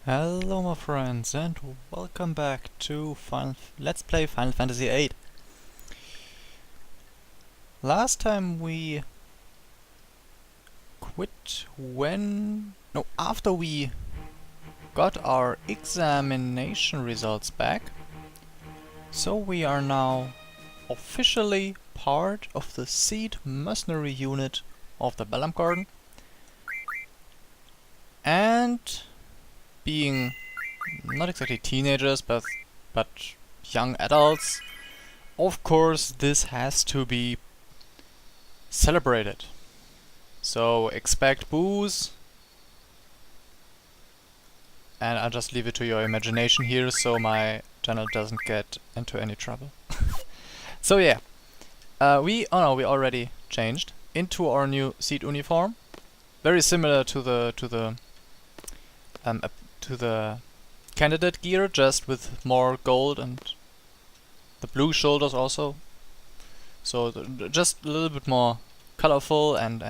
Hello my friends and welcome back to Let's Play Final Fantasy VIII. Last time we quit after we got our examination results back. So we are now officially part of the Seed Mercenary unit of the Balam Garden. And being not exactly teenagers, but young adults, of course this has to be celebrated. So expect booze, and I'll just leave it to your imagination here so my channel doesn't get into any trouble. So yeah, we already changed into our new Seed uniform, very similar to the candidate gear, just with more gold and the blue shoulders also. So just a little bit more colorful and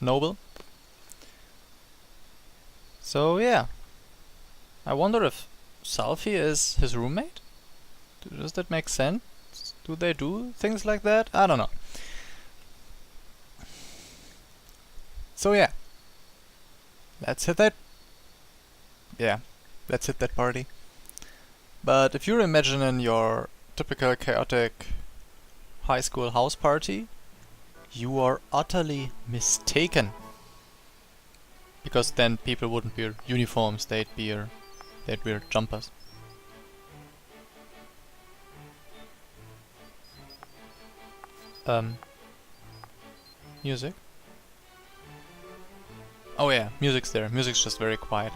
noble. So yeah, I wonder if Selphie is his roommate? Does that make sense? Do they do things like that? I don't know. So yeah, let's hit that. Yeah, let's hit that party. But if you're imagining your typical chaotic high school house party, you are utterly mistaken. Because then people wouldn't wear uniforms, they'd wear jumpers. Music? Oh yeah, music's there. Music's just very quiet.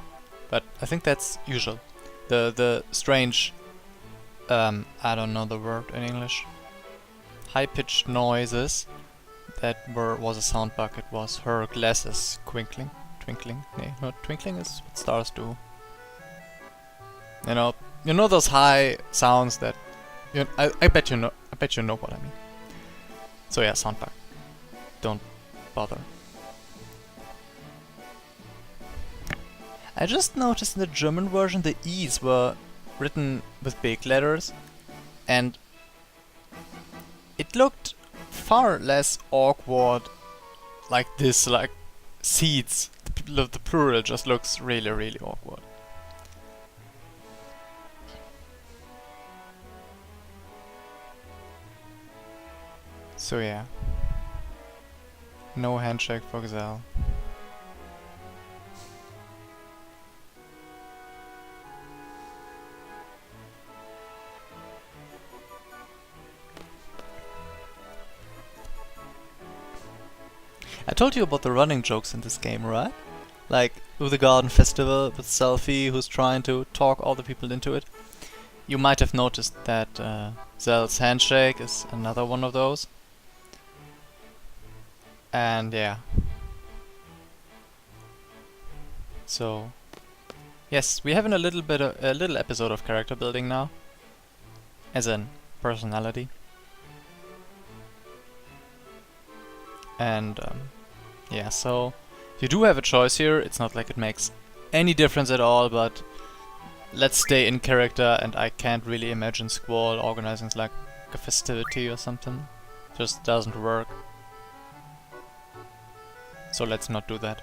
But I think that's usual. The strange, I don't know the word in English, high-pitched noises that was a sound bug. It was her glasses twinkling. Nee, no, twinkling is what stars do. You know those high sounds that I bet you know what I mean. So yeah, sound bug. Don't bother. I just noticed in the German version the E's were written with big letters, and it looked far less awkward like this, like seeds. The plural just looks really, really awkward. So yeah. No handshake for Gazelle. I told you about the running jokes in this game, right? Like with the garden festival, with Selphie who's trying to talk all the people into it. You might have noticed that Zell's handshake is another one of those. And yeah. So yes, we have a little episode of character building now, as in personality. And yeah, so you do have a choice here. It's not like it makes any difference at all, but let's stay in character, and I can't really imagine Squall organizing like a festivity or something. Just doesn't work. So let's not do that.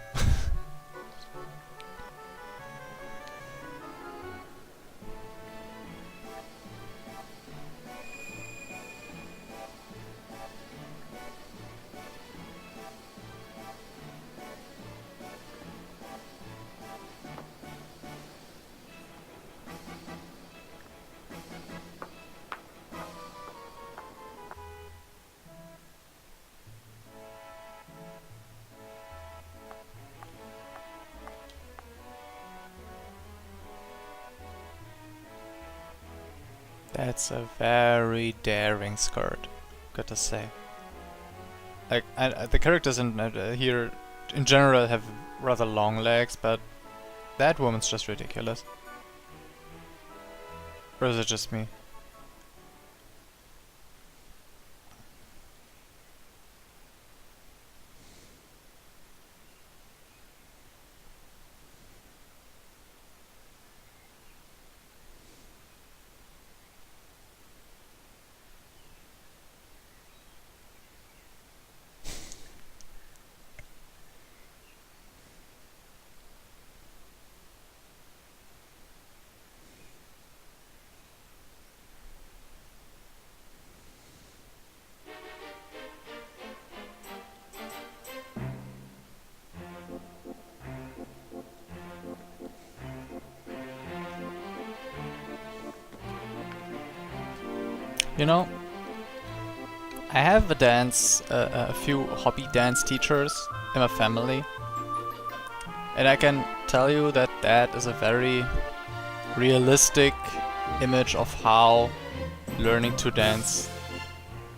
That's a very daring skirt, gotta say. Like, the characters in here in general have rather long legs, but that woman's just ridiculous. Or is it just me? You know, I have a few hobby dance teachers in my family, and I can tell you that that is a very realistic image of how learning to dance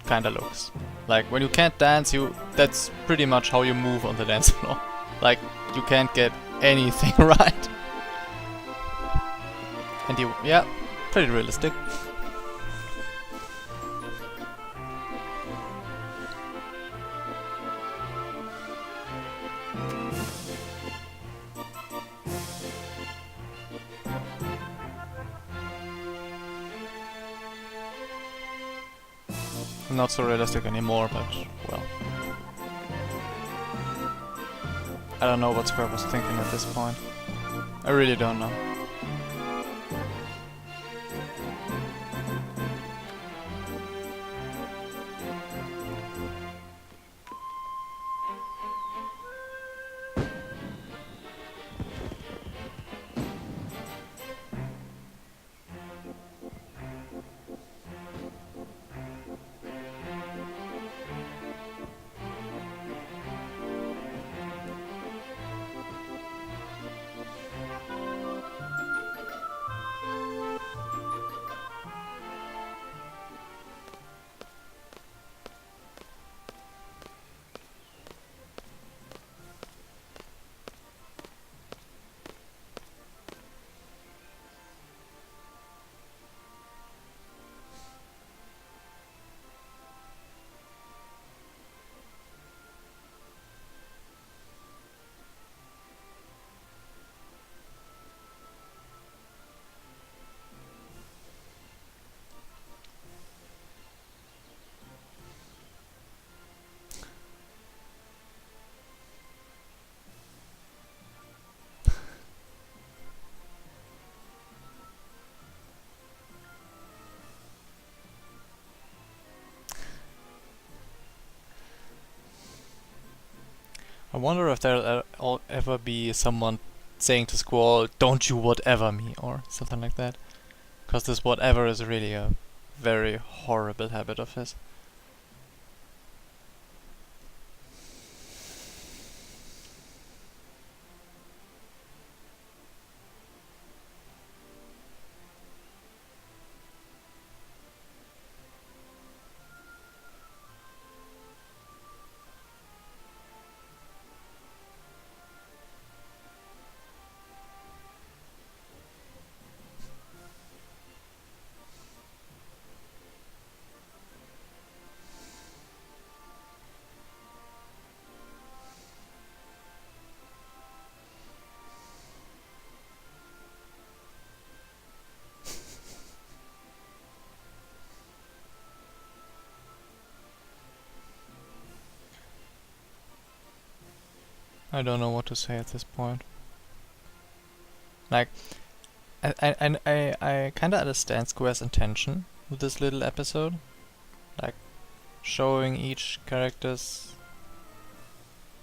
kinda looks. Like, when you can't dance, that's pretty much how you move on the dance floor. Like, you can't get anything right. And yeah, pretty realistic. Not so realistic anymore, but well. I don't know what Square was thinking at this point. I really don't know. I wonder if there'll ever be someone saying to Squall, "Don't you whatever me," or something like that. Because this whatever is really a very horrible habit of his. I don't know what to say at this point. Like, I kinda understand Square's intention with this little episode. Like, showing each character's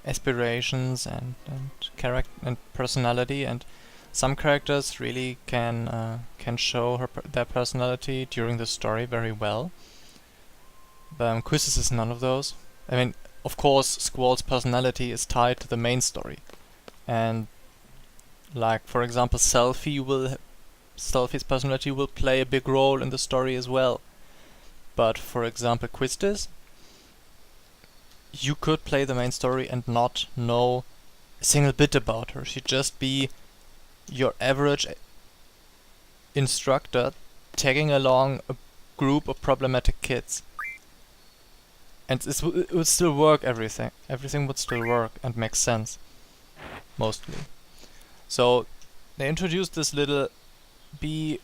aspirations and character and personality, and some characters really can show their personality during the story very well. Quizzes is none of those. I mean, of course, Squall's personality is tied to the main story, and like, for example, Selfie's personality will play a big role in the story as well. But for example, Quistis, you could play the main story and not know a single bit about her. She'd just be your average instructor tagging along a group of problematic kids. And it would still work, everything. Everything would still work and make sense. Mostly. So, they introduced this little bee.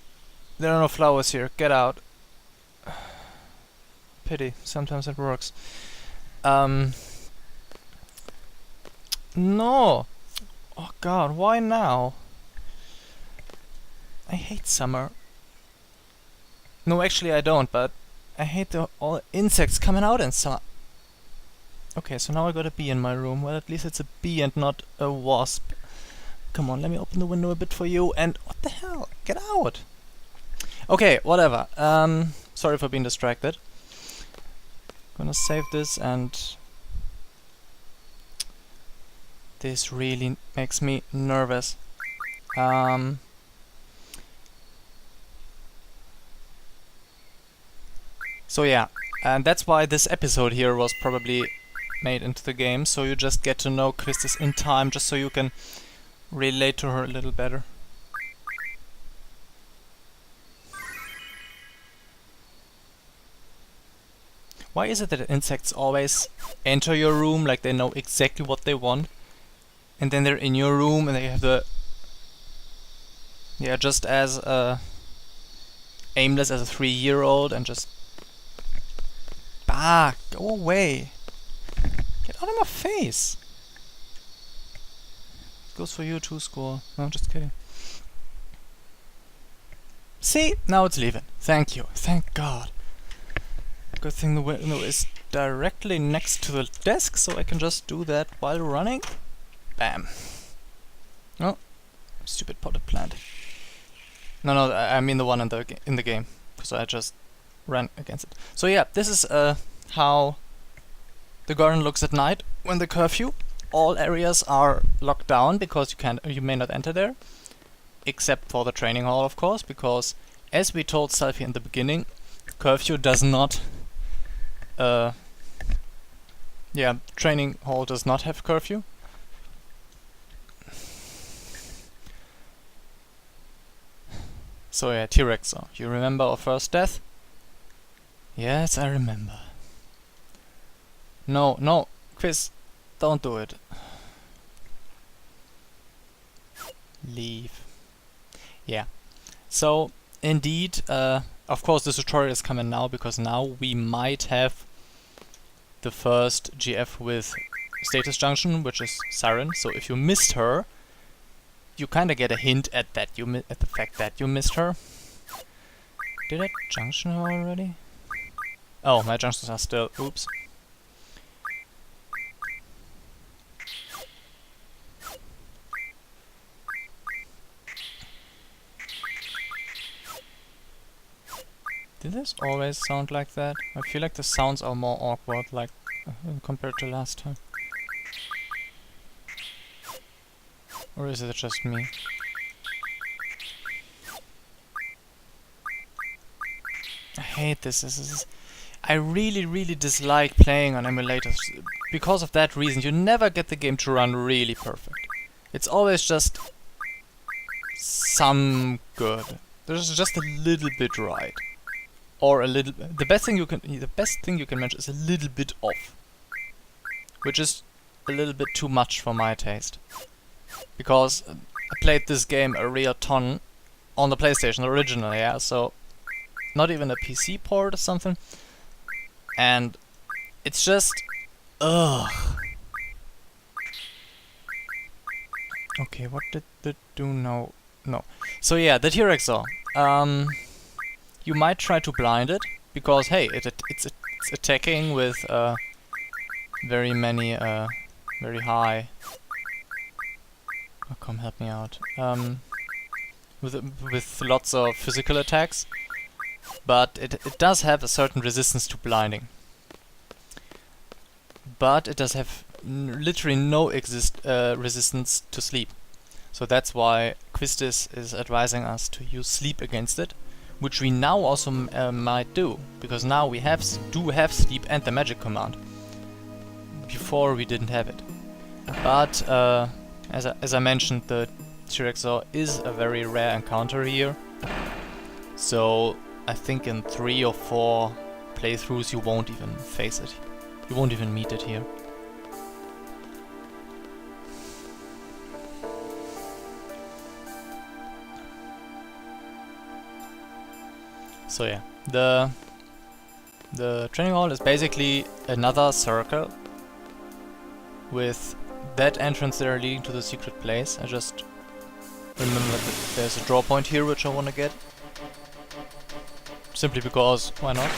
There are no flowers here, get out. Pity, sometimes it works. No! Oh god, why now? I hate summer. No, actually I don't, but I hate all insects coming out in summer. Okay, so now I got a bee in my room. Well, at least it's a bee and not a wasp. Come on, let me open the window a bit for you. And what the hell? Get out! Okay, whatever. Sorry for being distracted. Gonna save this, and this really makes me nervous. So yeah, and that's why this episode here was probably made into the game, so you just get to know Quistis in time, just so you can relate to her a little better. Why is it that insects always enter your room like they know exactly what they want, and then they're in your room and they have the... yeah, just as aimless as a 3-year-old and just... bah, go away. Get out of my face. Goes for you too, score. No, just kidding. See, now it's leaving. Thank you. Thank God. Good thing the window is directly next to the desk, so I can just do that while running. Bam. Oh, stupid potted plant. No, I mean the one in the game, because I just ran against it. So yeah, this is how the garden looks at night when the curfew. All areas are locked down because you may not enter there, except for the training hall, of course, because as we told Selfie in the beginning, curfew does not. Yeah, training hall does not have curfew. So yeah, T-Rex. You remember our first death? Yes, I remember. No, Quiz, don't do it. Leave. Yeah. So indeed, of course, the tutorial is coming now, because now we might have the first GF with status junction, which is Siren. So if you missed her, you kind of get a hint at that. At the fact that you missed her. Did I junction her already? Oh, my junctions are still. Oops. Did this always sound like that? I feel like the sounds are more awkward, like compared to last time. Or is it just me? I hate this. I really dislike playing on emulators. Because of that reason, you never get the game to run really perfect. It's always just some good. There's just a little bit right. Or a little. The best thing you can mention is a little bit off, which is a little bit too much for my taste. Because I played this game a real ton on the PlayStation originally, yeah. So not even a PC port or something, and it's just ugh. Okay, what did it do now? No. So yeah, the T-Rex saw. You might try to blind it, because hey, it's attacking with very many very high. Oh, come help me out. With lots of physical attacks, but it does have a certain resistance to blinding. But it does have literally no resistance to sleep. So that's why Quistis is advising us to use sleep against it. Which we now also might do, because now we do have sleep and the magic command. Before we didn't have it. But as I mentioned, the T-Rex is a very rare encounter here. So I think in 3 or 4 playthroughs you won't even face it. You won't even meet it here. So yeah, the training hall is basically another circle with that entrance there leading to the secret place. I just remember that there's a draw point here which I want to get. Simply because, why not?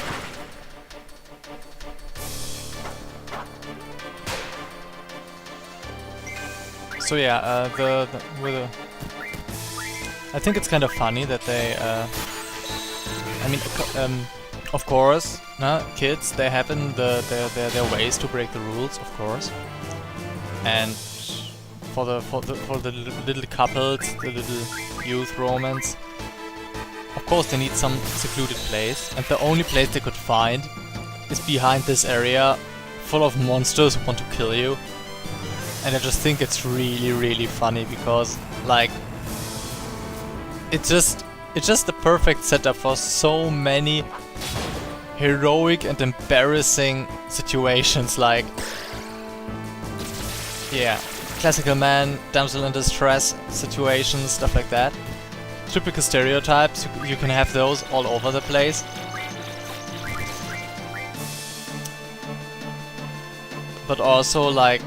So yeah, I think it's kind of funny that they I mean, of course, kids, they have their ways to break the rules, of course. And for the little couples, the little youth romance, of course they need some secluded place, and the only place they could find is behind this area full of monsters who want to kill you. And I just think it's really funny because, like, it's just the perfect setup for so many heroic and embarrassing situations, like, yeah, classical man, damsel in distress situations, stuff like that. Typical stereotypes, you can have those all over the place. But also, like,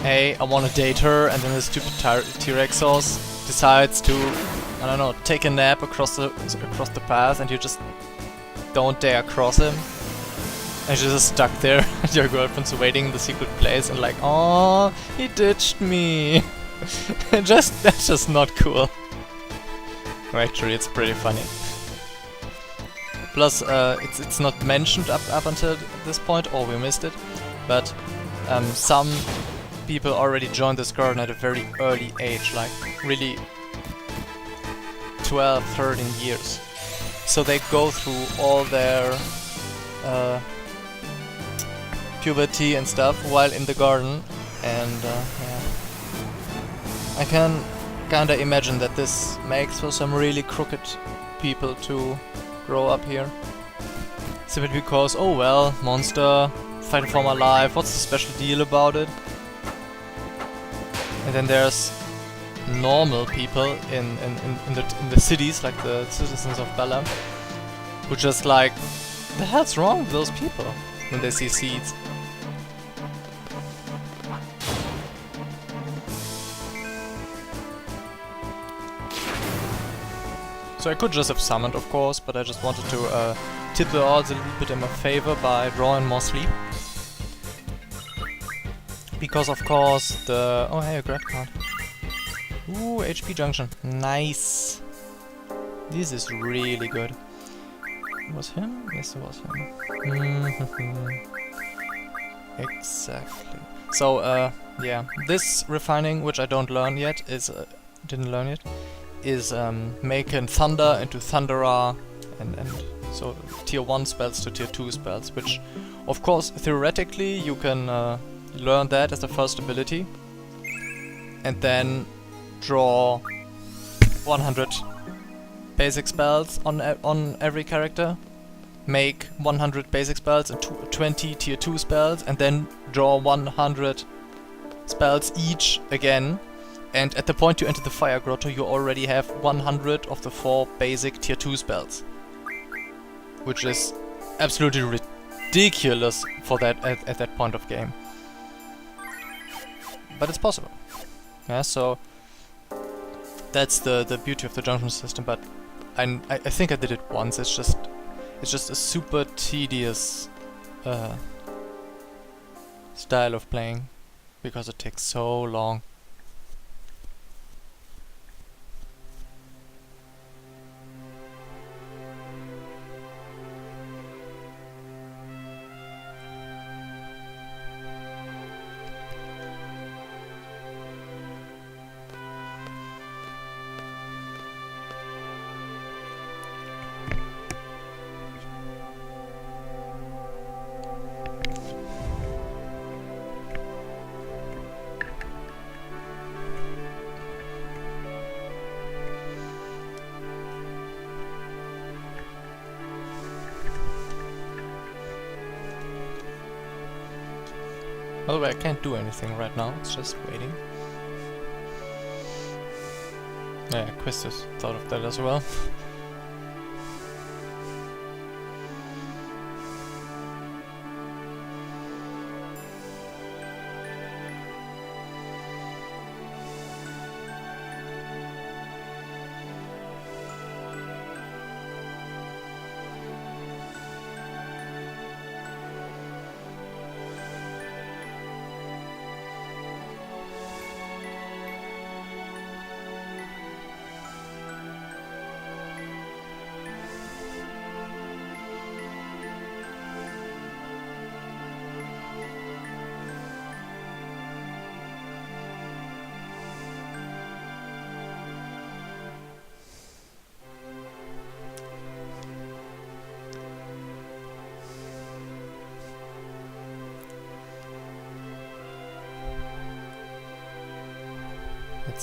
hey, I wanna date her, and then the stupid T-Rexos decides to, I don't know, take a nap across the path, and you just don't dare cross him. And you're just stuck there, and your girlfriend's waiting in the secret place, and like, oh, he ditched me. That's just not cool. Well, actually, it's pretty funny. Plus, it's not mentioned up until this point, or we missed it, but some people already joined this garden at a very early age, like really 12, 13 years. So they go through all their puberty and stuff while in the garden, and yeah. I can kinda imagine that this makes for some really crooked people to grow up here. Simply because, oh well, monster, fighting for my life, what's the special deal about it? And then there's normal people in the cities, like the citizens of Bella, who just like, the hell's wrong with those people when they see seeds? So I could just have summoned, of course, but I just wanted to tip the odds a little bit in my favor by drawing more sleep. Because of course the... oh hey, a grab card. Ooh, HP junction. Nice. This is really good. Was him? Yes, it was him. Exactly. So, yeah. This refining, which I don't learn yet, is... didn't learn yet, is making Thunder into Thunderer, and so tier 1 spells to tier 2 spells, which of course theoretically you can learn that as the first ability and then draw 100 basic spells on every character, make 100 basic spells and 20 tier 2 spells, and then draw 100 spells each again. And at the point you enter the Fire Grotto, you already have 100 of the 4 basic tier 2 spells. Which is absolutely ridiculous for that at that point of game. But it's possible. Yeah, so that's the beauty of the junction system, but I think I did it once. It's just a super tedious style of playing because it takes so long. By the way, I can't do anything right now, it's just waiting. Yeah, Quistis thought of that as well.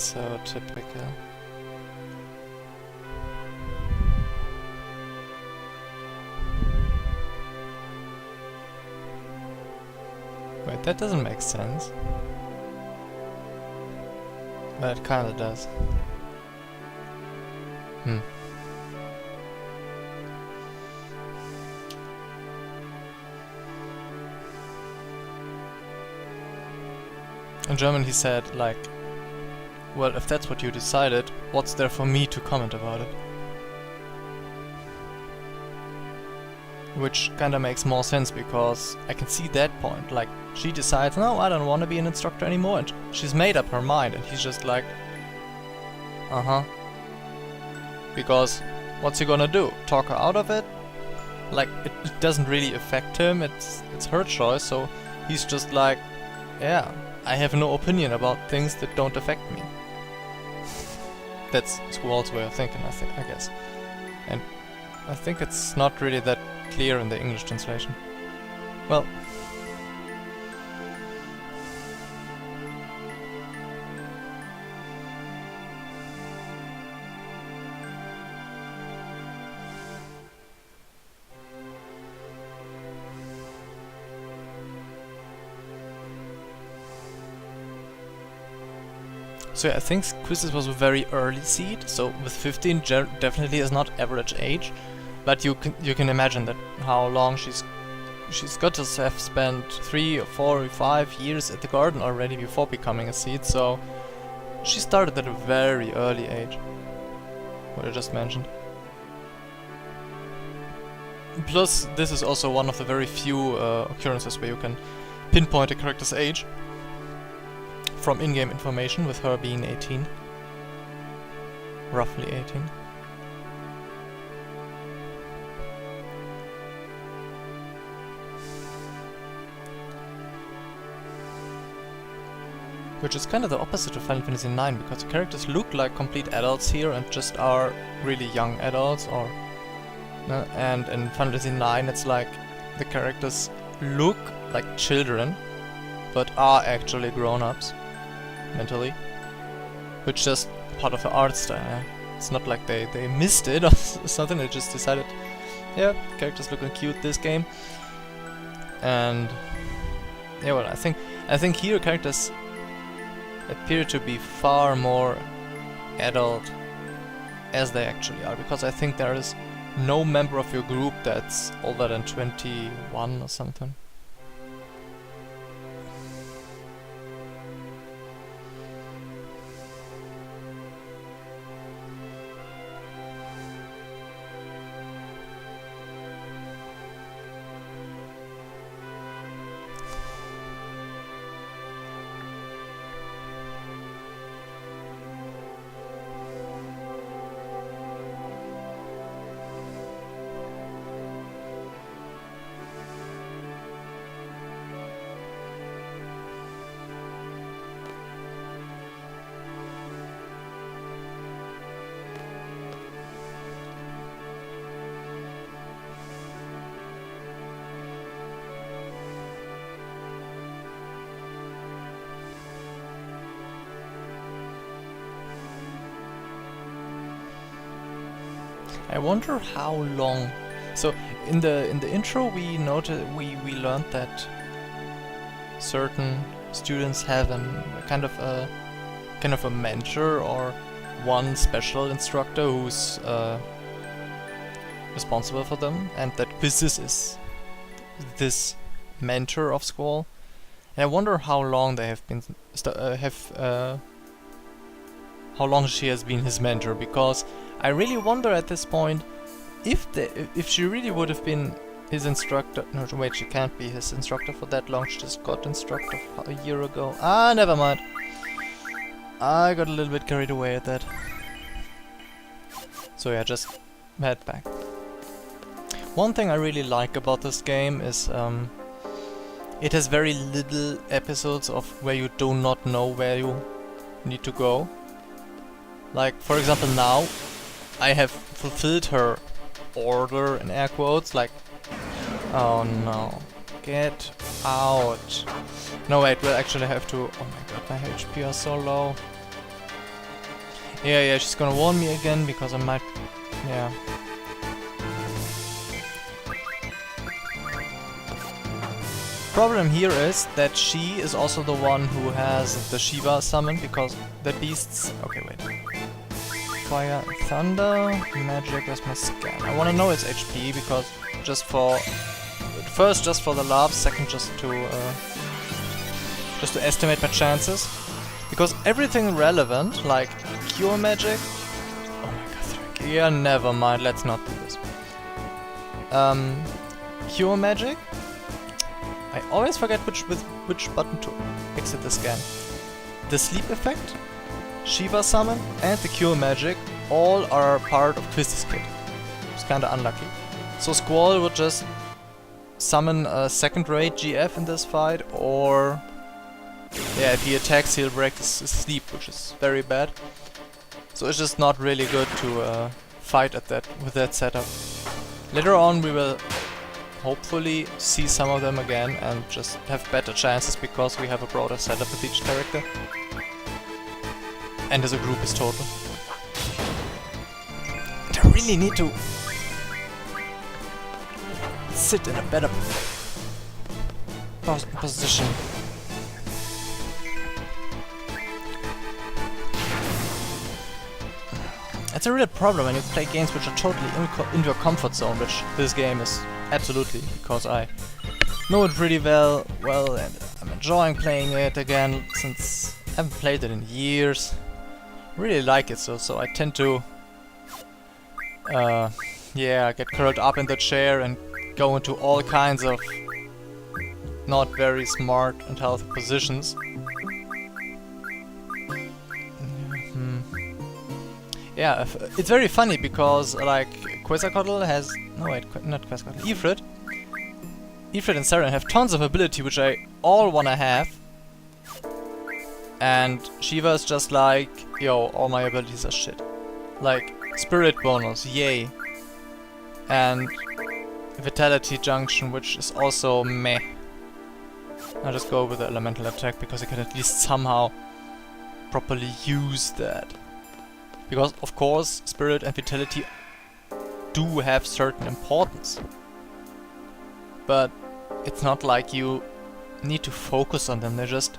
so typical. Wait, that doesn't make sense. But it kinda does. In German he said, like, well, if that's what you decided, what's there for me to comment about it? Which kinda makes more sense, because I can see that point. Like, she decides, no, I don't want to be an instructor anymore, and she's made up her mind, and he's just like, uh-huh. Because what's he gonna do? Talk her out of it? Like, it doesn't really affect him, it's her choice, so he's just like, yeah, I have no opinion about things that don't affect me. That's Squall's way of thinking, I guess. And I think it's not really that clear in the English translation. Well, so yeah, I think Quizzes was a very early seed, so with 15 definitely is not average age, but you can imagine that how long she's got to have spent 3 or 4 or 5 years at the garden already before becoming a seed, so she started at a very early age, what I just mentioned. Plus, this is also one of the very few occurrences where you can pinpoint a character's age from in-game information, with her being 18. Roughly 18. Which is kind of the opposite of Final Fantasy IX, because the characters look like complete adults here and just are really young adults, or... and in Final Fantasy IX it's like the characters look like children, but are actually grown-ups. Mentally, which is just part of the art style. Yeah? It's not like they missed it or something. They just decided, yeah, characters looking cute this game, and yeah, well, I think here characters appear to be far more adult as they actually are, because I think there is no member of your group that's older than 21 or something. I wonder how long. So in the intro we learned that certain students have a kind of a mentor or one special instructor who's responsible for them, and that Quizzes is this mentor of Squall. And I wonder how long they have been how long she has been his mentor, because I really wonder at this point if she really would have been his instructor. No, wait, she can't be his instructor for that long. She just got instructor a year ago. Ah, never mind. I got a little bit carried away at that. So yeah, just head back. One thing I really like about this game is it has very little episodes of where you do not know where you need to go. Like, for example, now I have fulfilled her order in air quotes, like, oh no, get out. No wait, we'll actually have to, oh my god, my HP are so low. Yeah, she's gonna warn me again because I might... Yeah. Problem here is that she is also the one who has the Shiva summon because the beasts... Okay, wait. Fire, thunder, magic, where's my scan? I wanna know its HP because just for... First just for the love, second just to estimate my chances. Because everything relevant, like cure magic... Oh my god, yeah, never mind, let's not do this. Cure magic? I always forget which button to exit the scan. The sleep effect, Shiva summon, and the cure magic all are part of Twisty's kit. It's kinda unlucky. So Squall would just summon a second-rate GF in this fight, or... Yeah, if he attacks he'll break his sleep, which is very bad. So it's just not really good to fight at that with that setup. Later on we will hopefully see some of them again and just have better chances because we have a broader setup with each character. And as a group is total. And I really need to sit in a better position. It's a real problem when you play games which are totally in your comfort zone, which this game is absolutely, because I know it pretty well, and I'm enjoying playing it again since I haven't played it in years. Really like it, so I tend to yeah, get curled up in the chair and go into all kinds of not very smart and healthy positions. Yeah, it's very funny because, like, Quetzalcoatl has... No, wait, not Quetzalcoatl. Ifrit. Ifrit and Saren have tons of ability, which I all wanna have. And Shiva is just like, yo, all my abilities are shit. Like, Spirit bonus, yay. And Vitality Junction, which is also meh. I'll just go with the Elemental Attack because I can at least somehow properly use that. Because, of course, Spirit and Vitality do have certain importance. But it's not like you need to focus on them, they just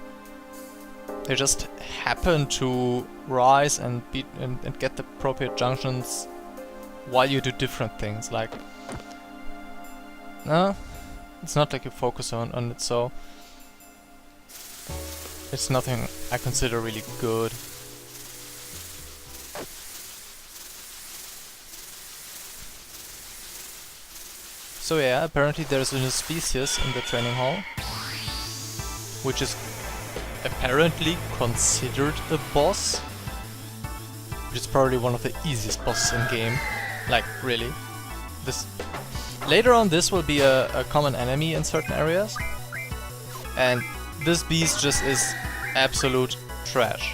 happen to rise and beat and get the appropriate junctions while you do different things, like... No, it's not like you focus on it, so... It's nothing I consider really good. So yeah, apparently there's a new species in the training hall, which is apparently considered a boss, which is probably one of the easiest bosses in game. Like, really. Later on this will be a common enemy in certain areas, and this beast just is absolute trash.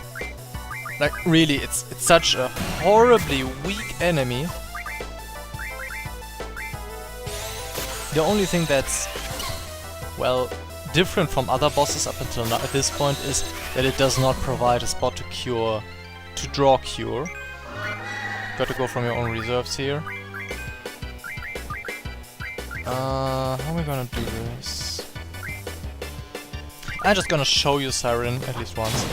Like, really, it's such a horribly weak enemy. The only thing that's, well, different from other bosses up until now at this point is that it does not provide a spot to draw cure. Gotta go from your own reserves here. How are we gonna do this? I'm just gonna show you Siren at least once.